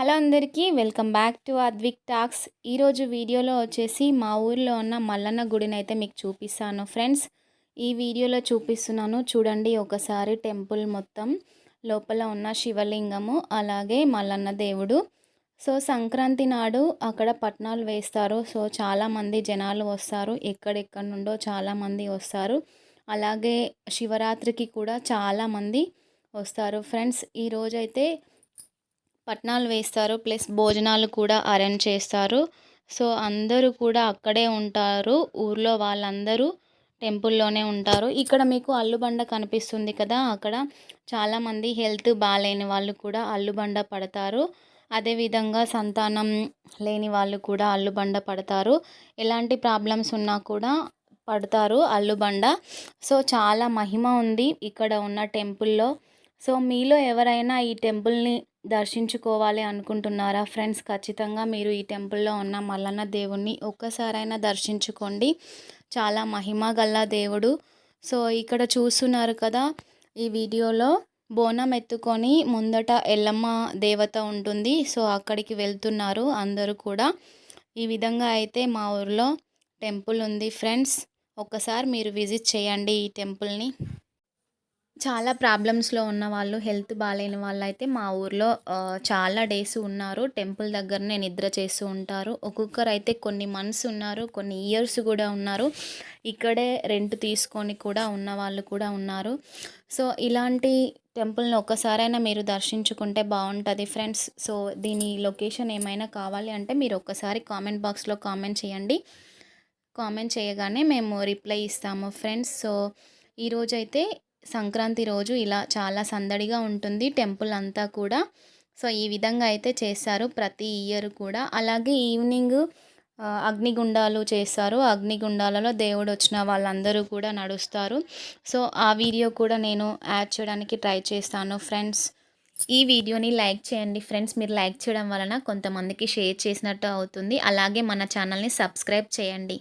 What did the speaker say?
Hello అందరికీ welcome back to Advik talks. ఈరోజు వీడియోలో వచ్చేసి మా ఊర్లో ఉన్న మల్లన్న గుడిని అయితే మీకు చూపిస్తాను ఫ్రెండ్స్. ఈ వీడియోలో చూపిస్తున్నాను చూడండి ఒకసారి టెంపుల్ మొత్తం లోపల ఉన్న శివలింగము అలాగే మల్లన్న దేవుడు. సో సంక్రాంతి నాడు అక్కడ పట్నాలు వేస్తారు. సో చాలామంది జనాలు వస్తారు, ఎక్కడెక్కడ నుండో చాలామంది వస్తారు. అలాగే శివరాత్రికి కూడా చాలామంది వస్తారు ఫ్రెండ్స్. ఈరోజైతే పట్నాలు వేస్తారు, ప్లస్ భోజనాలు కూడా అరేంజ్ చేస్తారు. సో అందరూ కూడా అక్కడే ఉంటారు, ఊర్లో వాళ్ళందరూ టెంపుల్లోనే ఉంటారు. ఇక్కడ మీకు అల్లుబండ కనిపిస్తుంది కదా, అక్కడ చాలామంది హెల్త్ బాగాలేని వాళ్ళు కూడా అల్లుబండ పడతారు. అదేవిధంగా సంతానం లేని వాళ్ళు కూడా అల్లుబండ పడతారు. ఎలాంటి ప్రాబ్లమ్స్ ఉన్నా కూడా పడతారు అల్లుబండ. సో చాలా మహిమ ఉంది ఇక్కడ ఉన్న టెంపుల్లో. సో మీలో ఎవరైనా ఈ టెంపుల్ని దర్శించుకోవాలి అనుకుంటున్నారా ఫ్రెండ్స్? ఖచ్చితంగా మీరు ఈ టెంపుల్లో ఉన్న మల్లన్న దేవుణ్ణి ఒక్కసారైనా దర్శించుకోండి. చాలా మహిమ గల దేవుడు. సో ఇక్కడ చూస్తున్నారు కదా, ఈ వీడియోలో బోనం ఎత్తుకొని ముందట ఎల్లమ్మ దేవత ఉంటుంది. సో అక్కడికి వెళ్తున్నారు అందరూ కూడా. ఈ విధంగా అయితే మా ఊర్లో టెంపుల్ ఉంది ఫ్రెండ్స్. ఒక్కసారి మీరు విజిట్ చేయండి ఈ టెంపుల్ని. చాలా ప్రాబ్లమ్స్లో ఉన్న వాళ్ళు, హెల్త్ బాగాలేని వాళ్ళు అయితే మా ఊర్లో చాలా డేస్ ఉన్నారు. టెంపుల్ దగ్గరనే నిద్ర చేస్తూ ఉంటారు. ఒక్కొక్కరు అయితే కొన్ని మంత్స్ ఉన్నారు, కొన్ని ఇయర్స్ కూడా ఉన్నారు. ఇక్కడే రెంట్ తీసుకొని కూడా ఉన్న వాళ్ళు కూడా ఉన్నారు. సో ఇలాంటి టెంపుల్ని ఒక్కసారైనా మీరు దర్శించుకుంటే బాగుంటుంది ఫ్రెండ్స్. సో దీని లొకేషన్ ఏమైనా కావాలి అంటే మీరు ఒక్కసారి కామెంట్ బాక్స్లో కామెంట్ చేయండి. కామెంట్ చేయగానే మేము రిప్లై ఇస్తాము ఫ్రెండ్స్. సో ఈరోజైతే సంక్రాంతి రోజు ఇలా చాలా సందడిగా ఉంటుంది టెంపుల్ అంతా కూడా. సో ఈ విధంగా అయితే చేస్తారు ప్రతి ఇయర్ కూడా. అలాగే ఈవినింగ్ అగ్నిగుండాలు చేస్తారు. అగ్నిగుండాలలో దేవుడు వచ్చిన వాళ్ళందరూ కూడా నడుస్తారు. సో ఆ వీడియో కూడా నేను యాడ్ చేయడానికి ట్రై చేస్తాను ఫ్రెండ్స్. ఈ వీడియోని లైక్ చేయండి ఫ్రెండ్స్. మీరు లైక్ చేయడం వలన కొంతమందికి షేర్ చేసినట్టు అవుతుంది. అలాగే మన ఛానల్ని సబ్స్క్రైబ్ చేయండి.